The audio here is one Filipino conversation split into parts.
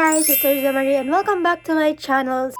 guys, it's Eriza Marie and welcome back to my channel.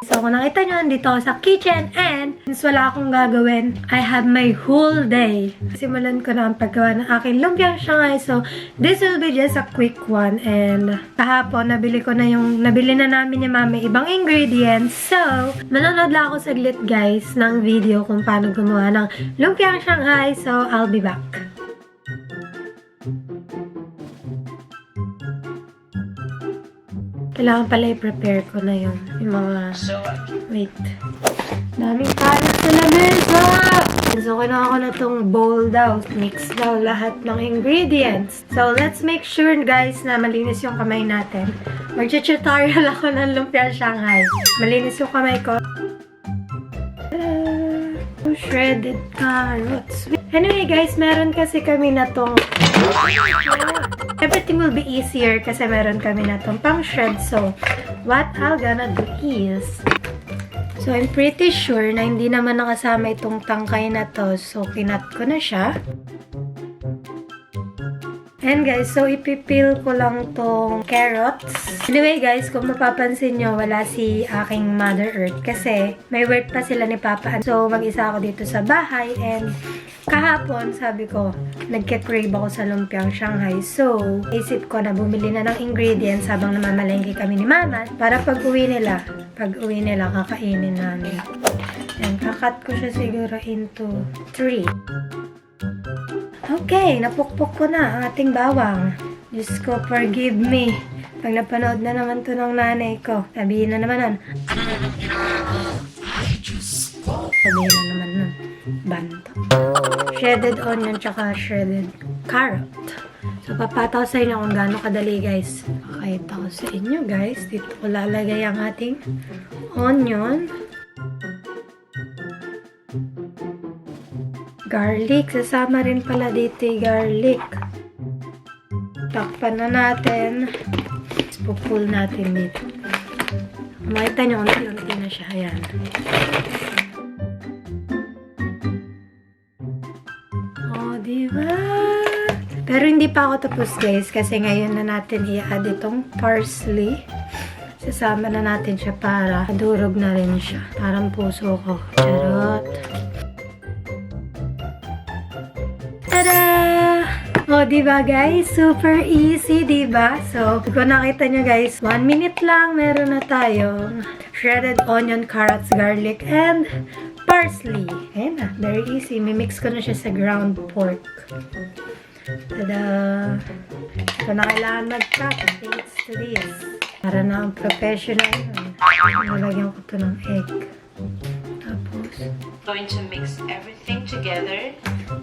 So kung nakita nyo, nandito ako sa kitchen and since wala akong gagawin, I have my whole day. Simulan ko na ang paggawa ng aking Lumpiang Shanghai. So this will be just a quick one and kahapon nabili na namin ni mami ibang ingredients. So manonood lang ako saglit guys ng video kung paano gumawa ng Lumpiang Shanghai. So I'll be back. Kailangan pala i-prepare ko na yung mga... Wait. Daming kalat sa lamesa! So, kinuha ko na tong bowl daw. Mix daw lahat ng ingredients. So, let's make sure, guys, na malinis yung kamay natin. Mag-tutorial ako ng Lumpiang Shanghai. Malinis yung kamay ko. Shredded carrots. Anyway, guys, meron kasi kami na tong... Everything will be easier kasi meron kami na tong pang-shred. So, what I'm gonna do is... So, I'm pretty sure na hindi naman nakasama itong tangkay na to. So, kinat ko na siya. And guys, so ipipil ko lang tong carrots. Anyway guys, kung mapapansin nyo, wala si aking Mother Earth kasi may work pa sila ni Papa. So, mag-isa ako dito sa bahay and kahapon, sabi ko, nagke-crave ako sa Lumpiang Shanghai. So, isip ko na bumili na ng ingredients habang namamalengke kami ni Mama para pag-uwi nila, kakainin namin. And kakat ko siya siguro into 3. Okay, napukpok ko na ang ating bawang. Diyos ko, forgive me. Pag napanood na naman to ng nanay ko, sabihin na naman nun. Sabihin na naman nun. Banto. Shredded onion tsaka shredded carrot. So, papataw sa inyo kung gaano kadali, guys. Pakita ko sa inyo, guys. Dito ko lalagay ang ating onion. Garlic. Sasama rin pala dito yung garlic. Takpan na natin. Pull natin dito. Makita nyo, unti-unti na siya. Ayan. Oh, diba? Pero hindi pa ako tapos guys kasi ngayon na natin i-add itong parsley. Sasama na natin siya para durog na rin siya. Parang puso ko. Charot. O, diba guys? Super easy, diba? So, kung nakita nyo guys, 1 minute lang, meron na tayong shredded onion, carrots, garlic, and parsley. Ayan na, very easy. Mimix ko na siya sa ground pork. Tada! So, na kailangan mag-cut. Thanks to this. Para na ang professional yun. Nalagyan ko ito ng egg. Tapos, going to mix everything together.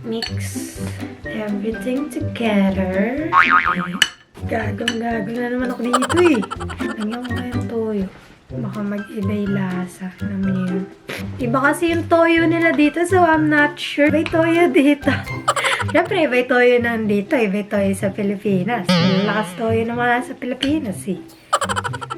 Mix everything together. Gagong na naman ako dito eh. Lagyan ko kayong toyo. Baka mag-iba yung lasa. Alam niyo yun. Iba kasi yung toyo nila dito, so I'm not sure. Iba yung toyo dito. Siyempre, iba yung toyo nandito. Iba yung toyo sa Pilipinas. Malakas toyo naman sa Pilipinas eh.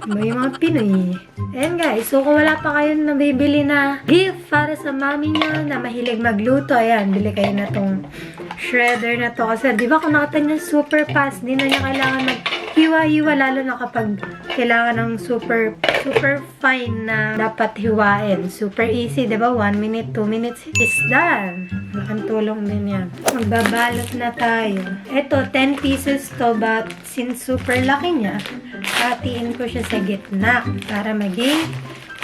Iba yung mga Pinoy. Ayan guys, so kung wala pa kayong nabibili na gift para sa mami nyo na mahilig magluto, ayan, bili kayo na tong shredder na to. Kasi di ba kung nakita nyo super fast, di na niya kailangan mag-hiwa-hiwa, lalo na kapag kailangan ng super fine na dapat hiwain. Super easy, di ba? 1 minute, 2 minutes is done. Malaking tulong din yan. Magbabalot na tayo. Ito, 10 pieces to, but since super laki niya, hatiin ko siya sa gitna para maging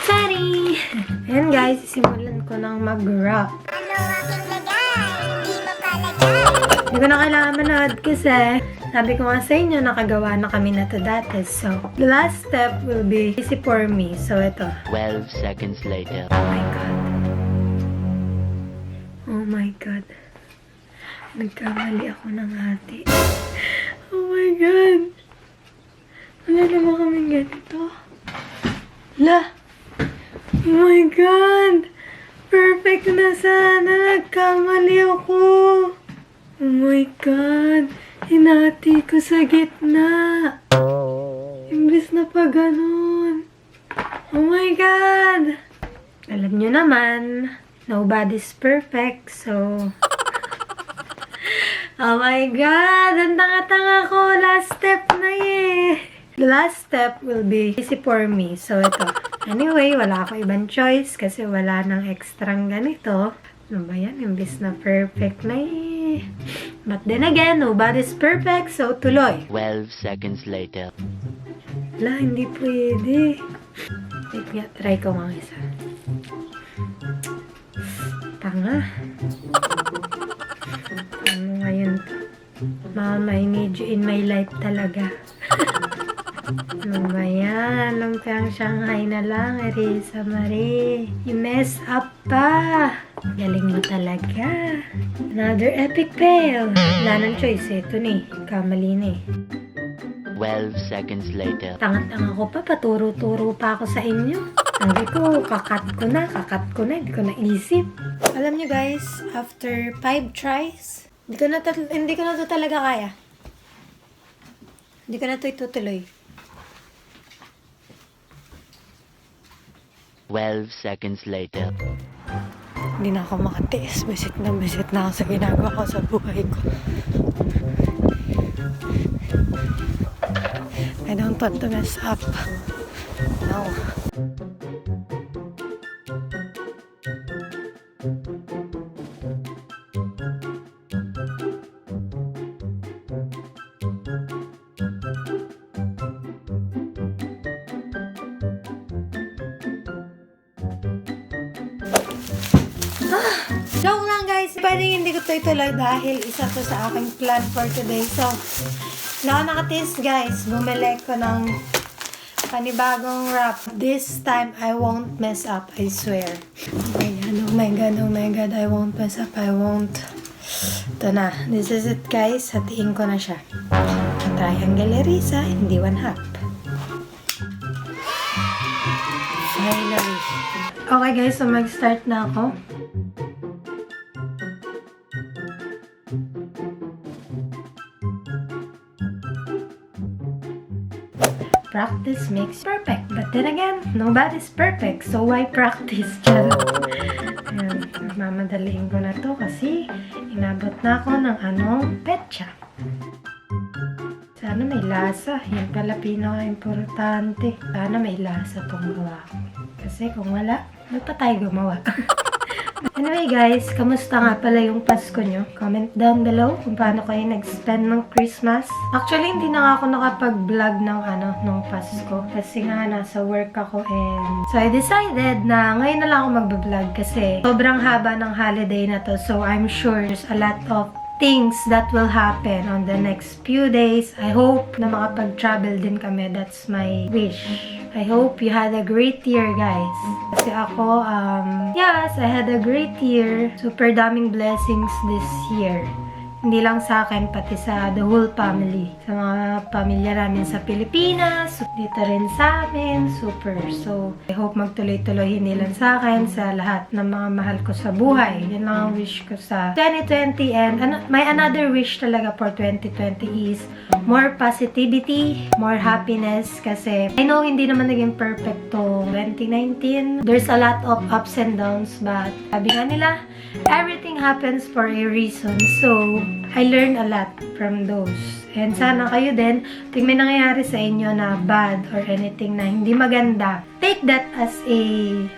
sorry! Ayan guys, simulan ko nang mag-wrap. Hindi ko na kailangan manood kasi sabi ko nga sa inyo, nakagawa na kami na to dati. So, the last step will be easy for me. So, ito. 12 seconds later. Oh my God. Oh my God. Nagkamali ako ng hati. Oh my God. Wala naman kaming ganito. La! Oh my God! Perfect na sana. Nagkamali ako. Oh my God. Hinati ko sa gitna. Imbis na pa ganun. Oh my God! Alam nyo naman, nobody's perfect. So, oh my God! Ang tanga-tanga ko. Last step na eh. The last step will be easy for me. So, ito. Anyway, wala ako ibang choice kasi wala nang extrang ganito. Ano ba yan? Imbis na perfect na eh. But then again, nobody's perfect. So, tuloy. 12 seconds later. Wala, hindi pwede. Wait nga, try ko mga isa. Tanga. Ano ngayon to? Mama, I need you in my life talaga. Ano ba yan? Lumpiang Shanghai na lang, Eriza Marie. You mess up pa. Galing mo talaga. Another epic fail. Wala nang choice eh. Ito ni. Kamali na eh. 12 seconds later. Tanga-tanga ko pa. Paturo-turo pa ako sa inyo. Sabi ko, kakat ko na. Hindi ko naisip. Alam nyo guys, after 5 tries, hindi ko na to talaga kaya. Hindi ko na to itutuloy. 12 seconds later. Hindi na ako makatiis. Bisit na ako sa ginagawa ko sa buhay ko. I don't want to mess up. No. Joke lang guys, pwedeng hindi ko ito ituloy dahil isa to sa aking plan for today. So, na ako nakatiis guys, bumili ko ng panibagong wrap. This time, I won't mess up, I swear. Oh my god, I won't mess up, I won't. Ito na, this is it guys, hatiin ko na siya. Triangle Eriza, hindi 1/2. Finally. Okay guys, so mag-start na ako. Practice makes perfect. But then again, nobody's perfect. So why practice? Ayan, mamadaliin ko na to kasi inabot na ako ng petsa. Sana may lasa. Yan pala pinaka-importante. Sana may lasa tong gawa ko. Kasi kung wala, hindi pa tayo gumawa. Anyway guys, kamusta nga pala yung Pasko nyo? Comment down below kung paano kayo nag-spend ng Christmas. Actually, hindi na nga ako nakapag-vlog ng Pasko. Kasi nga, nasa work ako and... So, I decided na ngayon na lang ako mag-vlog kasi sobrang haba ng holiday na to. So, I'm sure there's a lot of things that will happen on the next few days. I hope na makapag-travel din kami. That's my wish. I hope you had a great year, guys. Kasi ako, yes, I had a great year. Super daming blessings this year. Hindi lang sa akin, pati sa the whole family. Sa mga pamilya namin sa Pilipinas, dito rin sa amin, super. So, I hope magtuloy-tuloy hindi lang sa akin, sa lahat ng mga mahal ko sa buhay. Yan lang ang wish ko sa 2020. And may another wish talaga for 2020 is more positivity, more happiness. Kasi I know hindi naman naging perfect to 2019. There's a lot of ups and downs, but sabi nga nila, everything happens for a reason. So, I learned a lot from those. And sana kayo din, pag may nangyayari sa inyo na bad or anything na hindi maganda, take that as a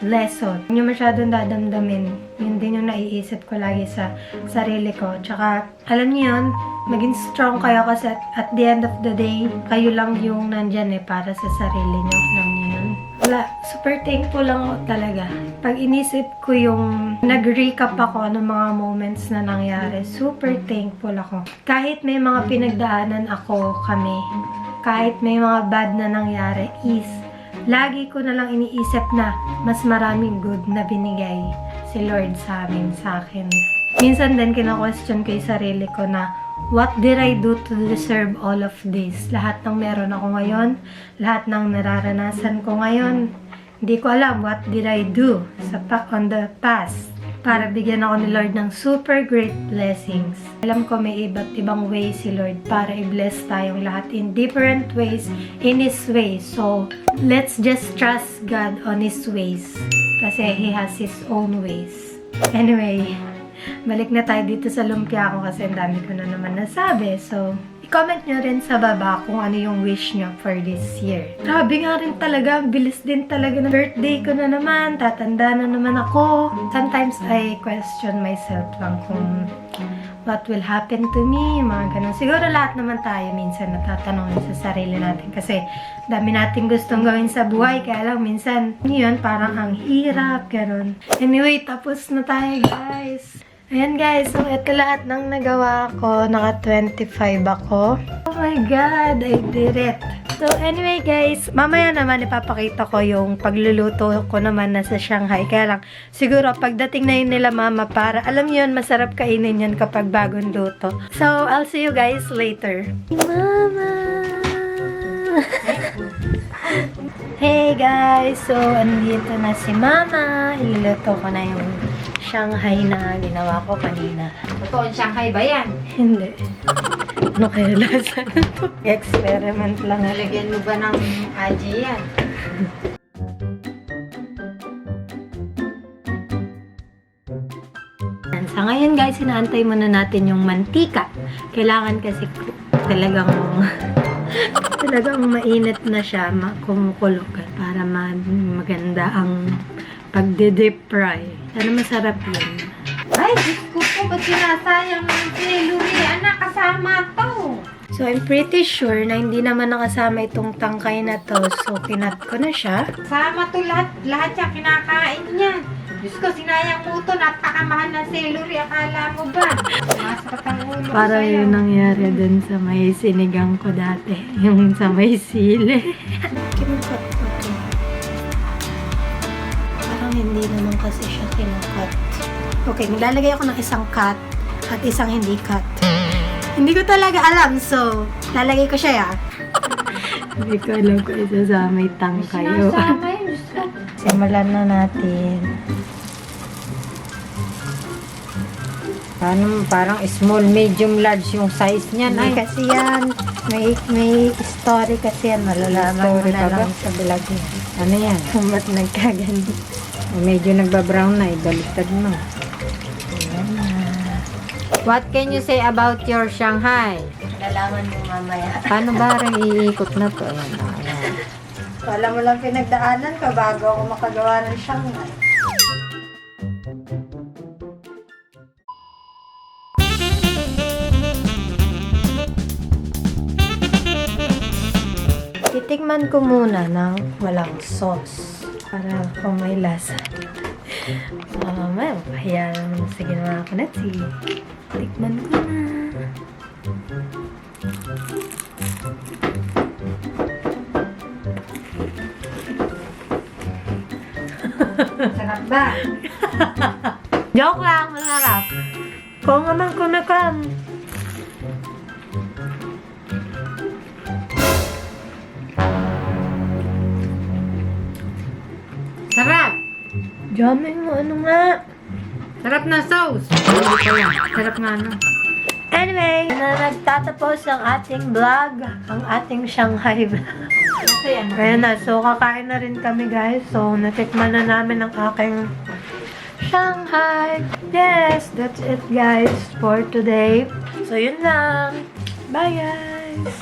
lesson. Hindi nyo masyadong dadamdamin. Yun din yung naiisip ko lagi sa sarili ko. Tsaka, alam niyo yun, maging strong kayo kasi at the end of the day, kayo lang yung nandyan para sa sarili nyo. Alam niyo yun? Wala, super thankful lang ako talaga. Pag inisip ko yung nag-recap ako ng mga moments na nangyari, super thankful ako. Kahit may mga pinagdaanan kami, kahit may mga bad na nangyari, is lagi ko na lang iniisip na mas maraming good na binigay si Lord sa akin. Minsan din kina-question ko yung sarili ko na what did I do to deserve all of this? Lahat ng meron ako ngayon, lahat ng nararanasan ko ngayon, hindi ko alam what did I do on the past para bigyan ako ni Lord ng super great blessings. Alam ko may iba't ibang ways si Lord para i-bless tayong lahat in different ways, in His ways. So, let's just trust God on His ways kasi He has His own ways. Anyway, balik na tayo dito sa lumpia ko kasi ang dami ko na naman nasabi. So, i-comment nyo rin sa baba kung ano yung wish nyo for this year. Grabe nga rin talaga, bilis din talaga na birthday ko na naman, tatanda na naman ako. Sometimes I question myself lang kung what will happen to me, mga ganun. Siguro lahat naman tayo minsan natatanong sa sarili natin kasi dami natin gustong gawin sa buhay, kaya lang minsan yun, parang ang hirap, ganun. Anyway, tapos na tayo guys. Ayan guys, so ito lahat ng nagawa ko. Naka-25 ako. Oh my God, I did it. So anyway guys, mamaya naman ipapakita ko yung pagluluto ko naman na sa Shanghai. Kaya lang, siguro pagdating na yun nila mama, para alam yun, masarap kainin yun kapag bagong luto. So, I'll see you guys later. Mama! Hey guys! So, andito na si mama. Iluluto ko na yung Shanghai na ginawa ko kanina. Totoong Shanghai ba yan? Hindi. Ano kaya lasa na to? Experiment lang. Nalagyan mo ba ng aji yan? Sa ngayon guys, inaantay muna natin yung mantika. Kailangan kasi talagang mainit na siya, kumukulogan para maganda ang pagde-deep fry. Sana masarap yun. Ay, Diyos ko po, ba't sinasayang ng celery? Anak, kasama to. So, I'm pretty sure na hindi naman nakasama itong tangkay na to. So, kinat ko na siya. Kasama to lahat. Lahat siya kinakain niya. Diyos ko, sinayang mo to. Napakamahal ng celery. Akala mo ba? Masakit ang ulo ko Parang sa'yo. yun nangyari dun sa may sinigang ko dati. Yung sa may sili. Kinukat ko to. Parang hindi naman kasi siya kinukat. Okay, nilalagay ako ng isang cut at isang hindi cut. Hindi ko talaga alam, so lalagay ko siya ya. Hindi ko alam kung isasama yung tangkayo. Sinasama yun, Diyos ko. Simulan na natin. Parang small, medium, large yung size niyan. Ay, kasi yan, may story kasi yan. Malalaman mo Story na pa ba? lang sa vlog eh. Ano yan? Kung ba't nagkaganito. Medyo nagbabrown na. Ibaliktad mo. What can you say about your Shanghai? Nalaman mo mamaya. Paano ba rin iikot na to? Ayan, ayan. Kala mo lang pinagdaanan ka bago ako makagawa ng Shanghai. Titikman ko muna ng walang sauce para kung may lasa. Mamaya, mapahiya naman sa ginawa ko na tikman ko na. Sarap ba? Joke lang, masarap. Kung naman kumikam. Sarap! Dami mo, ano nga? Sarap na sauce! Sarap nga no? Anyway, na nagtatapos ang ating vlog, ang ating Shanghai vlog. Ayan na, so kakain na rin kami guys. So, natikman na namin ang aking Shanghai. Yes, that's it guys for today. So, yun lang. Bye guys!